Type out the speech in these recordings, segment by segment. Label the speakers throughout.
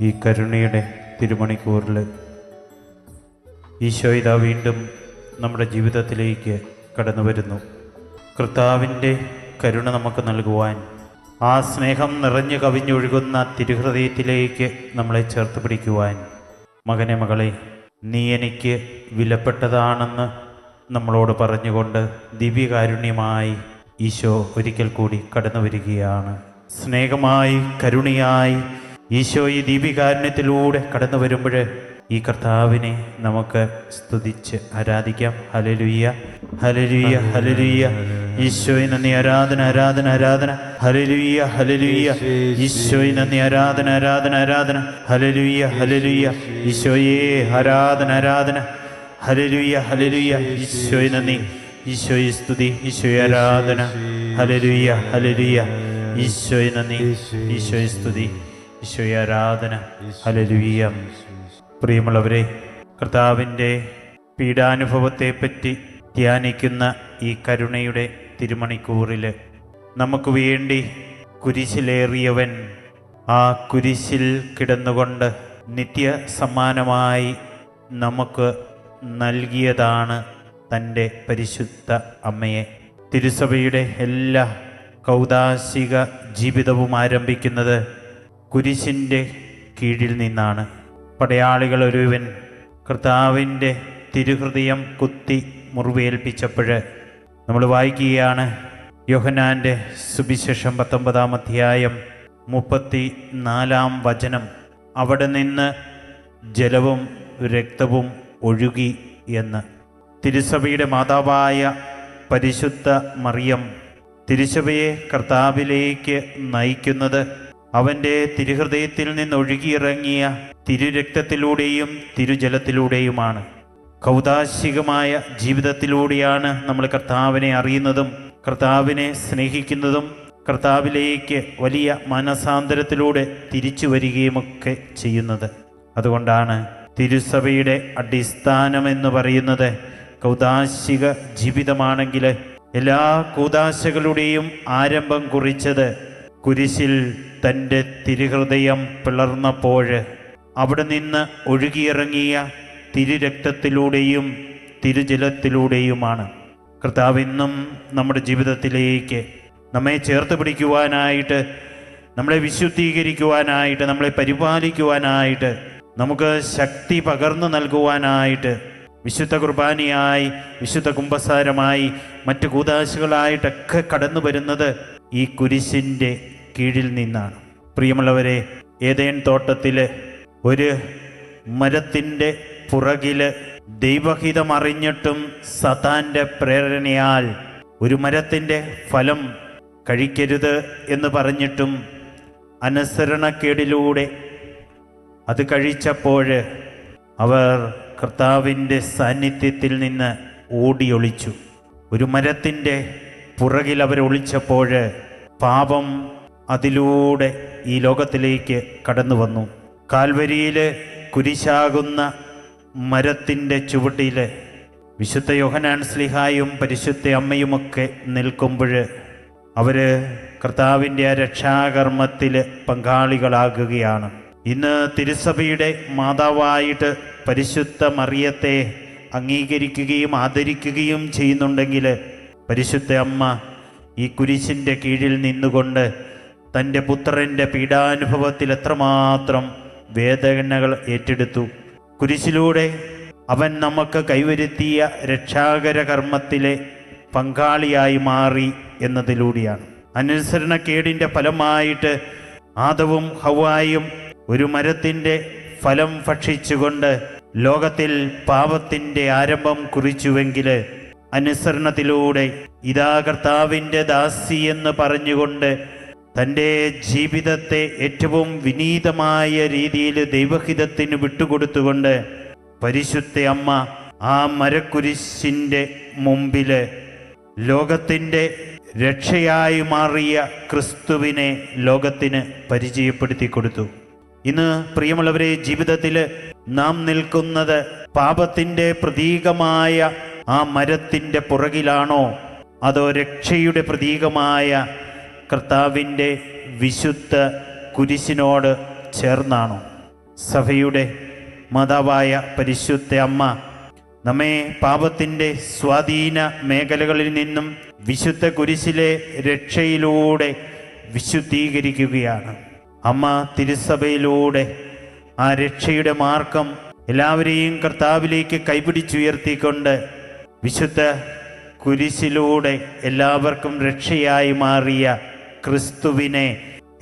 Speaker 1: ഈ കരുണയുടെ തിരുമണിക്കൂറിൽ ഈശോ ഇതാ വീണ്ടും നമ്മുടെ ജീവിതത്തിലേക്ക് കടന്നു വരുന്നു. കർത്താവിൻ്റെ കരുണ നമുക്ക് നൽകുവാൻ, ആ സ്നേഹം നിറഞ്ഞു കവിഞ്ഞൊഴുകുന്ന തിരുഹൃദയത്തിലേക്ക് നമ്മളെ ചേർത്ത് പിടിക്കുവാൻ, മകനെ മകളെ നീ എനിക്ക് വിലപ്പെട്ടതാണെന്ന് നമ്മളോട് പറഞ്ഞുകൊണ്ട് ദിവ്യകാരുണ്യമായി ഈശോ ഒരിക്കൽ കൂടി കടന്നു വരികയാണ്. സ്നേഹമായി കരുണയായി ഈശോ ഈ ദിവ്യകാരുണ്യത്തിലൂടെ കടന്നു വരുമ്പോൾ ഈ കർത്താവിനെ നമുക്ക് സ്തുതിച്ച് ആരാധിക്കാം. Hallelujah, hallelujah, hallelujah. ഈശോയെ നന്ദി, ആരാധന, ആരാധന, ആരാധന. Hallelujah, hallelujah. ഈശോയെ നന്ദി, ആരാധന, ആരാധന, ആരാധന. Hallelujah, hallelujah. ഈശോയെ ആരാധന, ആരാധന. Hallelujah, hallelujah. ഈശോയെ നന്ദി, ഈശോയെ സ്തുതി, ഈശോയെ ആരാധന. Hallelujah, hallelujah. ഈശോയെ നന്ദി, ഈശോയെ സ്തുതി, ഈശോയെ ആരാധന. ഹല്ലേലൂയ. പ്രിയമുള്ളവരെ, കർത്താവിൻ്റെ പീഡാനുഭവത്തെപ്പറ്റി ധ്യാനിക്കുന്ന ഈ കരുണയുടെ തിരുമണിക്കൂറിൽ നമുക്ക് വേണ്ടി കുരിശിലേറിയവൻ ആ കുരിശിൽ കിടന്നുകൊണ്ട് നിത്യ സമ്മാനമായി നമുക്ക് നൽകിയതാണ് തൻ്റെ പരിശുദ്ധ അമ്മയെ. തിരുസഭയുടെ എല്ലാ കൗദാശിക ജീവിതവും ആരംഭിക്കുന്നത് കുരിശിൻ്റെ കീഴിൽ നിന്നാണ്. പടയാളികൾ ഒരുവൻ കർത്താവിൻ്റെ തിരുഹൃദയം കുത്തി മുറിവേൽപ്പിച്ചപ്പോൾ നമ്മൾ വായിക്കുകയാണ് യോഹന്നാൻ്റെ സുവിശേഷം 19-ാം അധ്യായം 34-ാം വചനം. അവിടെ നിന്ന് ജലവും രക്തവും ഒഴുകി എന്ന്. തിരുസഭയുടെ മാതാവായ പരിശുദ്ധ മറിയം തിരുസഭയെ കർത്താവിലേക്ക് നയിക്കുന്നത് അവൻ്റെ തിരുഹൃദയത്തിൽ നിന്നൊഴുകിയിറങ്ങിയ തിരുരക്തത്തിലൂടെയും തിരുജലത്തിലൂടെയുമാണ്. കൗദാശികമായ ജീവിതത്തിലൂടെയാണ് നമ്മൾ കർത്താവിനെ അറിയുന്നതും കർത്താവിനെ സ്നേഹിക്കുന്നതും കർത്താവിലേക്ക് വലിയ മനസാന്തരത്തിലൂടെ തിരിച്ചു വരികയുമൊക്കെ ചെയ്യുന്നത്. അതുകൊണ്ടാണ് തിരുസഭയുടെ അടിസ്ഥാനമെന്ന് പറയുന്നത് കൗദാശിക ജീവിതമാണെങ്കിൽ എല്ലാ കൂദാശകളുടെയും ആരംഭം കുറിച്ചത് കുരിശിൽ തൻ്റെ തിരുഹൃദയം പിളർന്നപ്പോൾ അവിടെ നിന്ന് ഒഴുകിയിറങ്ങിയ തിരുരക്തത്തിലൂടെയും തിരുജലത്തിലൂടെയുമാണ്. കർത്താവ് ഇന്നും നമ്മുടെ ജീവിതത്തിലേക്ക് നമ്മെ ചേർത്ത് പിടിക്കുവാനായിട്ട്, നമ്മളെ വിശുദ്ധീകരിക്കുവാനായിട്ട്, നമ്മളെ പരിപാലിക്കുവാനായിട്ട്, നമുക്ക് ശക്തി പകർന്നു നൽകുവാനായിട്ട് വിശുദ്ധ കുർബാനയായി, വിശുദ്ധ കുമ്പസാരമായി, മറ്റു കൂദാശകളായിട്ടൊക്കെ കടന്നു വരുന്നത് ഈ കുരിശിൻ്റെ കീഴിൽ നിന്നാണ്. പ്രിയമുള്ളവരെ, ഏദെൻ തോട്ടത്തിൽ ഒരു മരത്തിൻ്റെ പുറകിൽ ദൈവഹിതമറിഞ്ഞിട്ടും സതാൻ്റെ പ്രേരണയാൽ ഒരു മരത്തിൻ്റെ ഫലം കഴിക്കരുത് എന്ന് പറഞ്ഞിട്ടും അനുസരണക്കേടിലൂടെ അത് കഴിച്ചപ്പോൾ അവർ കർത്താവിൻ്റെ സാന്നിധ്യത്തിൽ നിന്ന് ഓടിയൊളിച്ചു. ഒരു മരത്തിൻ്റെ പുറകിൽ അവർ ഒളിച്ചപ്പോൾ പാപം അതിലൂടെ ഈ ലോകത്തിലേക്ക് കടന്നു വന്നു. കാൽവരിയിൽ കുരിശാകുന്ന മരത്തിൻ്റെ ചുവട്ടിൽ വിശുദ്ധ യോഹന്നാൻ ശ്ലീഹായും പരിശുദ്ധ അമ്മയുമൊക്കെ നിൽക്കുമ്പോൾ അവർ കർത്താവിൻ്റെ ആ രക്ഷാകർമ്മത്തിൽ പങ്കാളികളാകുകയാണ്. ഇന്ന് തിരുസഭയുടെ മാതാവായിട്ട് പരിശുദ്ധ മറിയത്തെ അംഗീകരിക്കുകയും ആദരിക്കുകയും ചെയ്യുന്നുണ്ടെങ്കിൽ പരിശുദ്ധ അമ്മ ഈ കുരിശിൻ്റെ കീഴിൽ നിന്നുകൊണ്ട് തൻ്റെ പുത്രൻ്റെ പീഡാനുഭവത്തിൽ എത്രമാത്രം വേദനകൾ ഏറ്റെടുത്തു. കുരിശിലൂടെ അവൻ നമുക്ക് കൈവരുത്തിയ രക്ഷാകര കർമ്മത്തിലെ പങ്കാളിയായി മാറി എന്നതിലൂടെയാണ്. അനുസരണക്കേടിൻ്റെ ഫലമായിട്ട് ആദവും ഹവ്വായും ഒരു മരത്തിൻ്റെ ഫലം ഭക്ഷിച്ചുകൊണ്ട് ലോകത്തിൽ പാപത്തിൻ്റെ ആരംഭം കുറിച്ചുവെങ്കിൽ അനുസരണത്തിലൂടെ ഇതാ കർത്താവിൻ്റെ ദാസി എന്ന് പറഞ്ഞുകൊണ്ട് തൻ്റെ ജീവിതത്തെ ഏറ്റവും വിനീതമായ രീതിയിൽ ദൈവഹിതത്തിന് വിട്ടുകൊടുത്തുകൊണ്ട് പരിശുദ്ധ അമ്മ ആ മരക്കുരിശിൻ്റെ മുമ്പിൽ ലോകത്തിൻ്റെ രക്ഷയായി മാറിയ ക്രിസ്തുവിനെ ലോകത്തിന് പരിചയപ്പെടുത്തി കൊടുത്തു. ഇന്ന് പ്രിയമുള്ളവരെ, ജീവിതത്തിൽ നാം നിൽക്കുന്നത് പാപത്തിൻ്റെ പ്രതീകമായ ആ മരത്തിൻ്റെ പുറകിലാണോ, അതോ രക്ഷയുടെ പ്രതീകമായ കർത്താവിൻ്റെ വിശുദ്ധ കുരിശിനോട് ചേർന്നാണോ? സഭയുടെ മാതാവായ പരിശുദ്ധ അമ്മ നമ്മെ പാപത്തിൻ്റെ സ്വാധീന മേഖലകളിൽ നിന്നും വിശുദ്ധ കുരിശിലെ രക്ഷയിലൂടെ വിശുദ്ധീകരിക്കുകയാണ്. അമ്മ തിരുസഭയിലൂടെ ആ രക്ഷയുടെ മാർഗം എല്ലാവരെയും കർത്താവിലേക്ക് കൈപിടിച്ചുയർത്തിക്കൊണ്ട് വിശുദ്ധ കുരിശിലൂടെ എല്ലാവർക്കും രക്ഷയായി മാറിയ ക്രിസ്തുവിനെ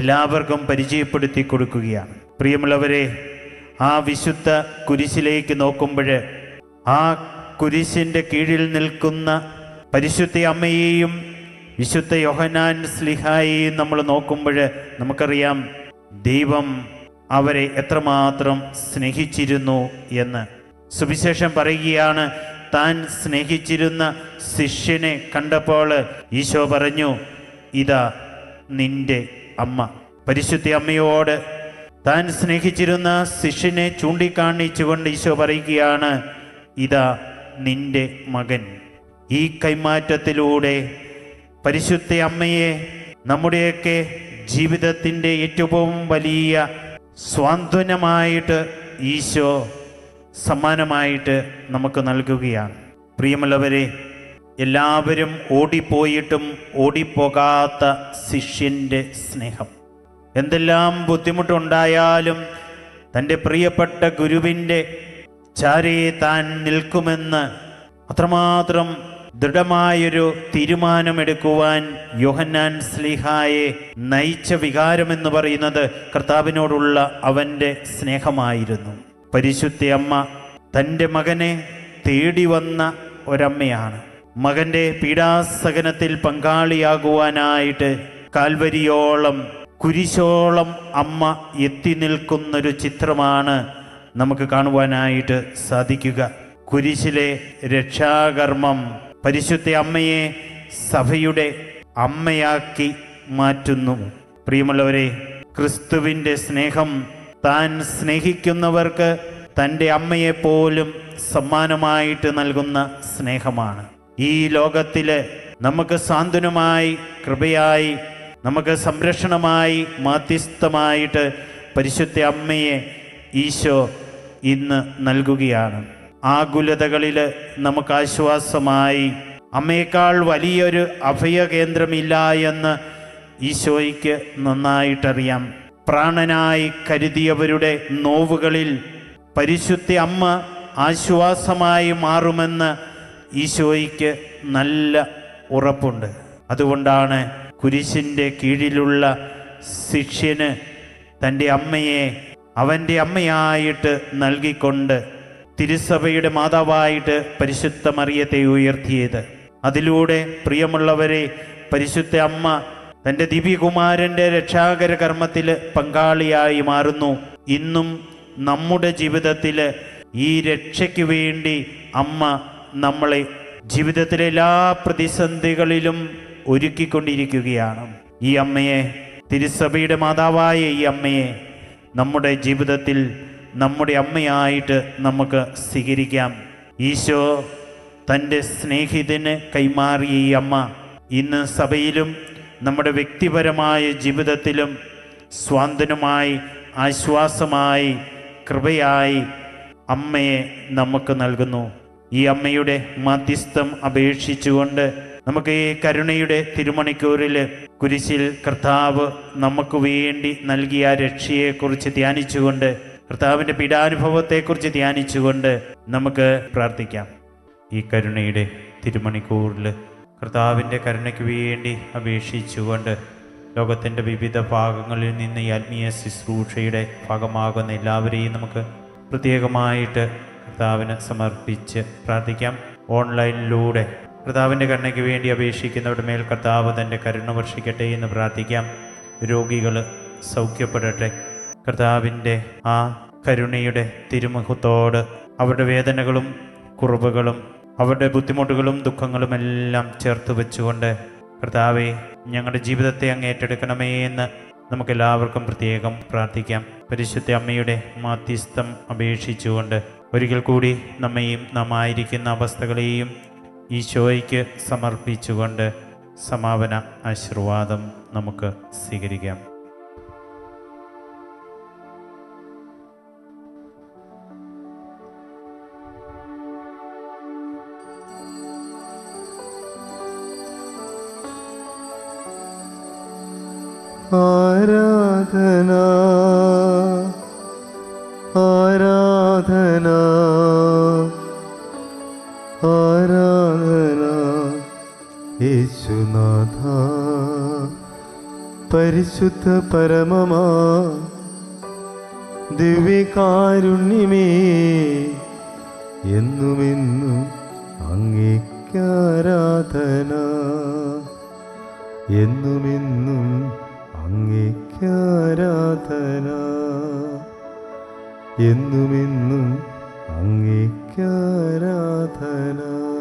Speaker 1: എല്ലാവർക്കും പരിചയപ്പെടുത്തി കൊടുക്കുകയാണ്. പ്രിയമുള്ളവരെ, ആ വിശുദ്ധ കുരിശിലേക്ക് നോക്കുമ്പോൾ ആ കുരിശിൻ്റെ കീഴിൽ നിൽക്കുന്ന പരിശുദ്ധ അമ്മയെയും വിശുദ്ധ യോഹന്നാൻ സ്ലിഹായെയും നമ്മൾ നോക്കുമ്പോൾ നമുക്കറിയാം ദൈവം അവരെ എത്രമാത്രം സ്നേഹിച്ചിരുന്നു എന്ന്. സുവിശേഷം പറയുകയാണ്, താൻ സ്നേഹിച്ചിരുന്ന ശിഷ്യനെ കണ്ടപ്പോൾ ഈശോ പറഞ്ഞു, ഇതാ നിന്റെ അമ്മ. പരിശുദ്ധ അമ്മയോട് താൻ സ്നേഹിച്ചിരുന്ന ശിഷ്യനെ ചൂണ്ടിക്കാണിച്ചുകൊണ്ട് ഈശോ പറയുകയാണ്, ഇതാ നിന്റെ മകൻ. ഈ കൈമാറ്റത്തിലൂടെ പരിശുദ്ധ അമ്മയെ നമ്മുടെയൊക്കെ ജീവിതത്തിൻ്റെ ഏറ്റവും വലിയ സ്വാന്തനമായിട്ട് ഈശോ സമ്മാനമായിട്ട് നമുക്ക് നൽകുകയാണ്. പ്രിയമുള്ളവരെ, എല്ലാവരും ഓടിപ്പോയിട്ടും ഓടിപ്പോകാത്ത ശിഷ്യൻ്റെ സ്നേഹം. എന്തെല്ലാം ബുദ്ധിമുട്ടുണ്ടായാലും തൻ്റെ പ്രിയപ്പെട്ട ഗുരുവിൻ്റെ ചാരയെ താൻ നിൽക്കുമെന്ന് അത്രമാത്രം ദൃഢമായൊരു തീരുമാനമെടുക്കുവാൻ യോഹന്നാൻ സ്ലീഹായെ നയിച്ച വികാരമെന്ന് പറയുന്നത് കർത്താവിനോടുള്ള അവൻ്റെ സ്നേഹമായിരുന്നു. പരിശുദ്ധ അമ്മ തൻ്റെ മകനെ തേടി വന്ന ഒരമ്മയാണ്. മകൻ്റെ പീഡാസഹനത്തിൽ പങ്കാളിയാകുവാനായിട്ട് കാൽവരിയോളം കുരിശോളം അമ്മ എത്തി നിൽക്കുന്നൊരു ചിത്രമാണ് നമുക്ക് കാണുവാനായിട്ട് സാധിക്കുക. കുരിശിലെ രക്ഷാകർമ്മം പരിശുദ്ധ അമ്മയെ സഭയുടെ അമ്മയാക്കി മാറ്റുന്നു. പ്രിയമുള്ളവരെ, ക്രിസ്തുവിൻ്റെ സ്നേഹം താൻ സ്നേഹിക്കുന്നവർക്ക് തൻ്റെ അമ്മയെപ്പോലും സമ്മാനമായിട്ട് നൽകുന്ന സ്നേഹമാണ്. ഈ ലോകത്തിൽ നമുക്ക് സാന്ത്വനമായി, കൃപയായി, നമുക്ക് സംരക്ഷണമായി, മാധ്യസ്ഥമായിട്ട് പരിശുദ്ധ അമ്മയെ ഈശോ ഇന്ന് നൽകുകയാണ്. ആകുലതകളിൽ നമുക്ക് ആശ്വാസമായി അമ്മയേക്കാൾ വലിയൊരു അഭയകേന്ദ്രമില്ല എന്ന് ഈശോയ്ക്ക് നന്നായിട്ടറിയാം. പ്രാണനായി കരുതിയവരുടെ നോവുകളിൽ പരിശുദ്ധ അമ്മ ആശ്വാസമായി മാറുമെന്ന് ഈശോയ്ക്ക് നല്ല ഉറപ്പുണ്ട്. അതുകൊണ്ടാണ് കുരിശിൻ്റെ കീഴിലുള്ള ശിഷ്യന് തൻ്റെ അമ്മയെ അവൻ്റെ അമ്മയായിട്ട് നൽകിക്കൊണ്ട് തിരുസഭയുടെ മാതാവായിട്ട് പരിശുദ്ധ മറിയത്തെ ഉയർത്തിയത്. അതിലൂടെ പ്രിയമുള്ളവരെ, പരിശുദ്ധ അമ്മ തൻ്റെ ദിവ്യകുമാരൻ്റെ രക്ഷാകര കർമ്മത്തിൽ പങ്കാളിയായി മാറുന്നു. ഇന്നും നമ്മുടെ ജീവിതത്തിൽ ഈ രക്ഷയ്ക്ക് വേണ്ടി അമ്മ നമ്മളെ ജീവിതത്തിലെ എല്ലാ പ്രതിസന്ധികളിലും ഒരുക്കിക്കൊണ്ടിരിക്കുകയാണ്. ഈ അമ്മയെ, തിരുസഭയുടെ മാതാവായ ഈ അമ്മയെ നമ്മുടെ ജീവിതത്തിൽ നമ്മുടെ അമ്മയായിട്ട് നമുക്ക് സ്വീകരിക്കാം. ഈശോ തൻ്റെ സ്നേഹിതന് കൈമാറിയ ഈ അമ്മ ഇന്ന് സഭയിലും നമ്മുടെ വ്യക്തിപരമായ ജീവിതത്തിലും സ്വാന്തനമായി, ആശ്വാസമായി, കൃപയായി അമ്മയെ നമുക്ക് നൽകുന്നു. ഈ അമ്മയുടെ മാധ്യസ്ഥം അപേക്ഷിച്ചുകൊണ്ട് നമുക്ക് ഈ കരുണയുടെ തിരുമണിക്കൂറിൽ കുരിശിൽ കർത്താവ് നമുക്ക് വേണ്ടി നൽകിയ രക്ഷയെക്കുറിച്ച് ധ്യാനിച്ചുകൊണ്ട്, കർത്താവിൻ്റെ പീഡാനുഭവത്തെക്കുറിച്ച് ധ്യാനിച്ചുകൊണ്ട് നമുക്ക് പ്രാർത്ഥിക്കാം. ഈ കരുണയുടെ തിരുമണിക്കൂറിൽ കർത്താവിൻ്റെ കരുണയ്ക്ക് വേണ്ടി അപേക്ഷിച്ചുകൊണ്ട് ലോകത്തിൻ്റെ വിവിധ ഭാഗങ്ങളിൽ നിന്ന് ഈ ആത്മീയ ശുശ്രൂഷയുടെ ഭാഗമാകുന്ന എല്ലാവരെയും നമുക്ക് പ്രത്യേകമായിട്ട് കർത്താവിന് സമർപ്പിച്ച് പ്രാർത്ഥിക്കാം. ഓൺലൈനിലൂടെ കർത്താവിൻ്റെ കരുണയ്ക്ക് വേണ്ടി അപേക്ഷിക്കുന്നവരുടെ മേൽ കർത്താവ് തൻ്റെ കരുണ വർഷിക്കട്ടെ എന്ന് പ്രാർത്ഥിക്കാം. രോഗികൾ സൗഖ്യപ്പെടട്ടെ. കർത്താവിൻ്റെ ആ കരുണയുടെ തിരുമുഖത്തോട് അവരുടെ വേദനകളും കുറവുകളും അവരുടെ ബുദ്ധിമുട്ടുകളും ദുഃഖങ്ങളും എല്ലാം ചേർത്ത് വെച്ചുകൊണ്ട്, കർത്താവെ, ഞങ്ങളുടെ ജീവിതത്തെ അങ്ങ് ഏറ്റെടുക്കണമേ എന്ന് നമുക്കെല്ലാവർക്കും പ്രത്യേകം പ്രാർത്ഥിക്കാം. പരിശുദ്ധ അമ്മയുടെ മാധ്യസ്ഥം അപേക്ഷിച്ചുകൊണ്ട് ഒരിക്കൽ കൂടി നമ്മയും നാം ആയിരിക്കുന്ന അവസ്ഥകളെയും ഈശോയ്ക്ക് സമർപ്പിച്ചുകൊണ്ട് സമാപന ആശീർവാദം നമുക്ക് സ്വീകരിക്കാം.
Speaker 2: ആരാധന ആരാധന ആരാധന യേശുനാഥ. പരിശുദ്ധ പരമമാ ദിവ്യകാരുണ്യമേ, എന്നുമെന്നും അങ്ങേക്കാരാധന, എന്നുമെന്നും അങ്ങേക്കാരാധന, എന്നുമെന്നും അങ്ങേക്കാരാധന.